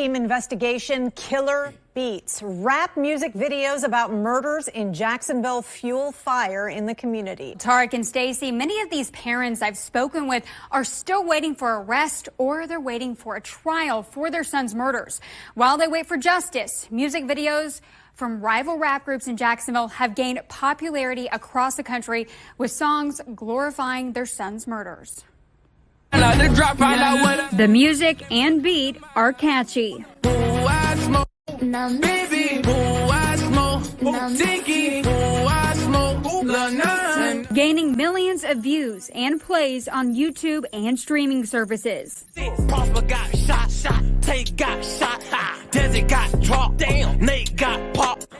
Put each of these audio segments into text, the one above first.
Investigation killer beats. Rap music videos about murders in Jacksonville fuel fire in the community. Tarek and Stacy, many of these parents I've spoken with are still waiting for arrest or they're waiting for a trial for their son's murders. While they wait for justice, music videos from rival rap groups in Jacksonville have gained popularity across the country with songs glorifying their son's murders. The music and beat are catchy. Gaining millions of views and plays on YouTube and streaming services.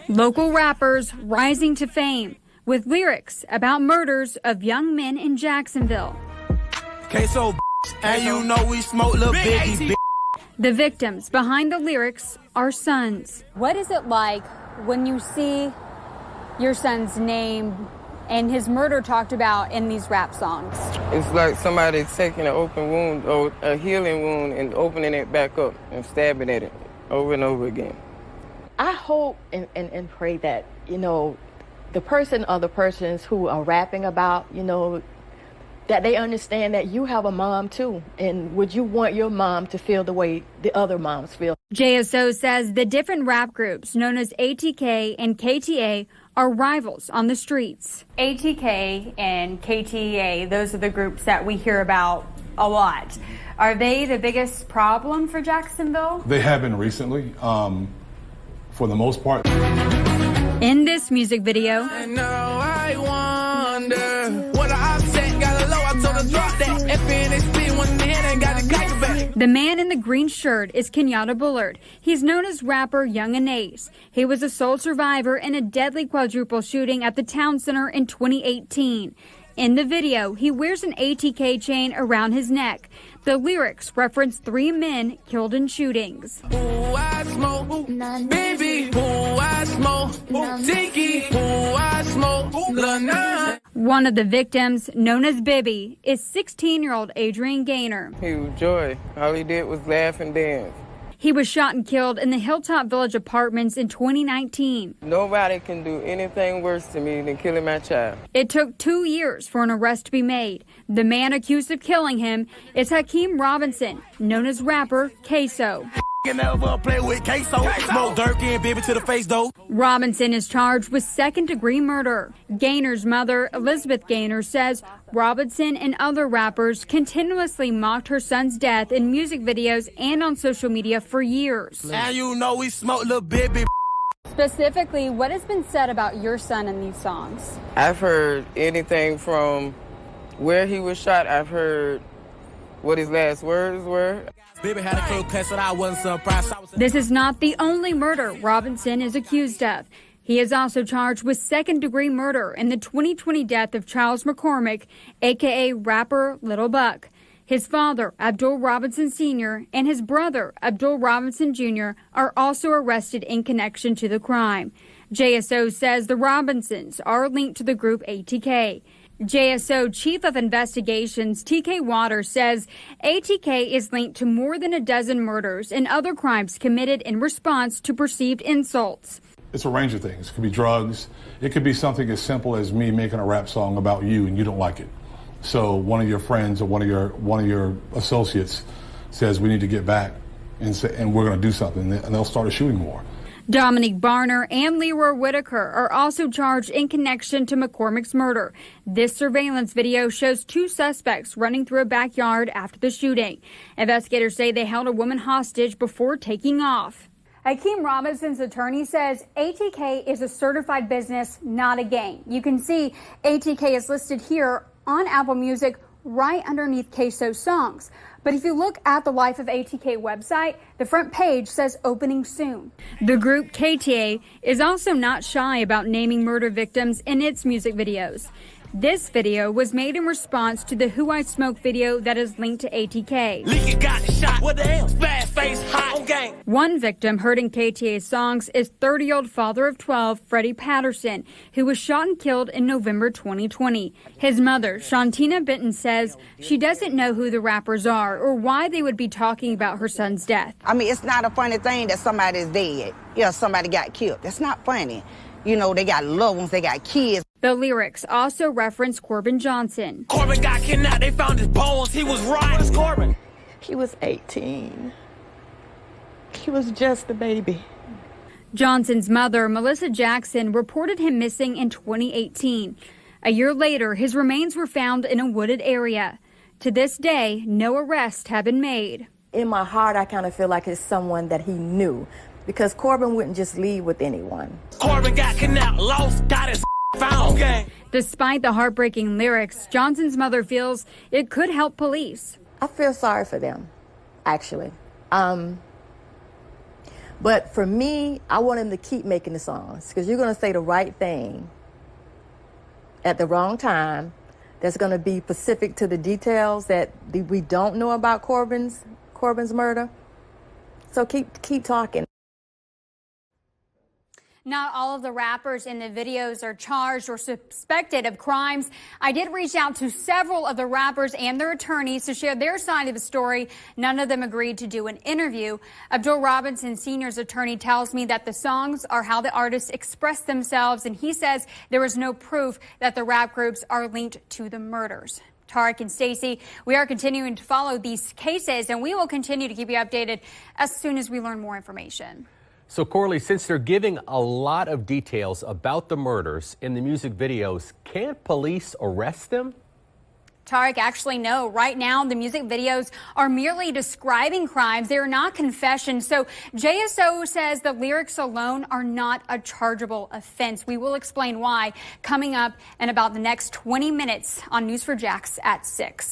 Local rappers rising to fame with lyrics about murders of young men in Jacksonville. Queso, and you know we smoke little biggie. The victims behind the lyrics are sons. What is it like when you see your son's name and his murder talked about in these rap songs? It's like somebody taking an open wound or a healing wound and opening it back up and stabbing at it over and over again. I hope and pray that, the person or the persons who are rapping about, that they understand that you have a mom too. And would you want your mom to feel the way the other moms feel? JSO says the different rap groups known as ATK and KTA are rivals on the streets. ATK and KTA, those are the groups that we hear about a lot. Are they the biggest problem for Jacksonville? They have been recently, for the most part. In this music video, And now I wonder what I said. Got a low, I told her drop that. FNSP one hand and got the kick back. the man in the green shirt is Kenyatta Bullard. He's known as rapper Yungeen Ace. He was a sole survivor in a deadly quadruple shooting at the town center in 2018. In the video, he wears an ATK chain around his neck. The lyrics reference 3 men killed in shootings. Ooh, I smoke, baby. Ooh, I smoke, Tiki. Ooh, I smoke, Lana. One of the victims, known as Bibby, is 16-year-old Adrian Gaynor. He was joy. All he did was laugh and dance. He was shot and killed in the Hilltop Village apartments in 2019. Nobody can do anything worse to me than killing my child. It took 2 years for an arrest to be made. The man accused of killing him is Hakeem Robinson, known as rapper Queso. Never play with queso. Smoke Dirk and Bibby to the face, though. Robinson is charged with second-degree murder. Gaynor's mother, Elizabeth Gaynor, says Robinson and other rappers continuously mocked her son's death in music videos and on social media for years. And you know we smoke little Bibby. Specifically, what has been said about your son in these songs? I've heard anything from where he was shot. I've heard what his last words were. Baby had a cool cut, so I wasn't surprised. This is not the only murder Robinson is accused of. He is also charged with second-degree murder in the 2020 death of Charles McCormick, a.k.a. rapper Little Buck. His father, Abdul Robinson Sr., and his brother, Abdul Robinson Jr., are also arrested in connection to the crime. JSO says the Robinsons are linked to the group ATK. JSO Chief of Investigations TK Waters says ATK is linked to more than a dozen murders and other crimes committed in response to perceived insults. It's a range of things. It could be drugs. It could be something as simple as me making a rap song about you and you don't like it. So one of your friends or one of your associates says we need to get back and we're going to do something, and they'll start a shooting war. Dominique Barner and Leroy Whitaker are also charged in connection to McCormick's murder. This surveillance video shows 2 suspects running through a backyard after the shooting. Investigators say they held a woman hostage before taking off. Hakeem Robinson's attorney says ATK is a certified business, not a gang. You can see ATK is listed here on Apple Music right underneath Queso's songs. But if you look at the Life of ATK website, the front page says opening soon. The group KTA is also not shy about naming murder victims in its music videos. This video was made in response to the Who I Smoke video that is linked to ATK. Leaky got shot. What the hell? Bad face, hot on gang. One victim heard in KTA's songs is 30-year-old father of 12, Freddie Patterson, who was shot and killed in November 2020. His mother, Shantina Benton, says she doesn't know who the rappers are or why they would be talking about her son's death. I mean, it's not a funny thing that somebody's dead. Yeah, somebody got killed. That's not funny. You know, they got loved ones, they got kids. The lyrics also reference Corbin Johnson. Corbin got kidnapped. They found his bones. He was right. Where's Corbin? He was 18. He was just a baby. Johnson's mother, Melissa Jackson, reported him missing in 2018. A year later, his remains were found in a wooded area. To this day, no arrests have been made. In my heart, I kind of feel like it's someone that he knew, because Corbin wouldn't just leave with anyone. Corbin got kidnapped, lost, got his found. Okay. Despite the heartbreaking lyrics, Johnson's mother feels it could help police. I feel sorry for them, actually. But for me, I want him to keep making the songs, because you're going to say the right thing at the wrong time that's going to be specific to the details that we don't know about Corbin's murder. So keep talking. Not all of the rappers in the videos are charged or suspected of crimes. I did reach out to several of the rappers and their attorneys to share their side of the story. None of them agreed to do an interview. Abdul Robinson Sr.'s attorney tells me that the songs are how the artists express themselves, and he says there is no proof that the rap groups are linked to the murders. Tarek and Stacey, we are continuing to follow these cases, and we will continue to keep you updated as soon as we learn more information. So, Corley, since they're giving a lot of details about the murders in the music videos, can't police arrest them? Tarek, actually, no. Right now, the music videos are merely describing crimes. They are not confessions. So JSO says the lyrics alone are not a chargeable offense. We will explain why coming up in about the next 20 minutes on News4Jax at 6.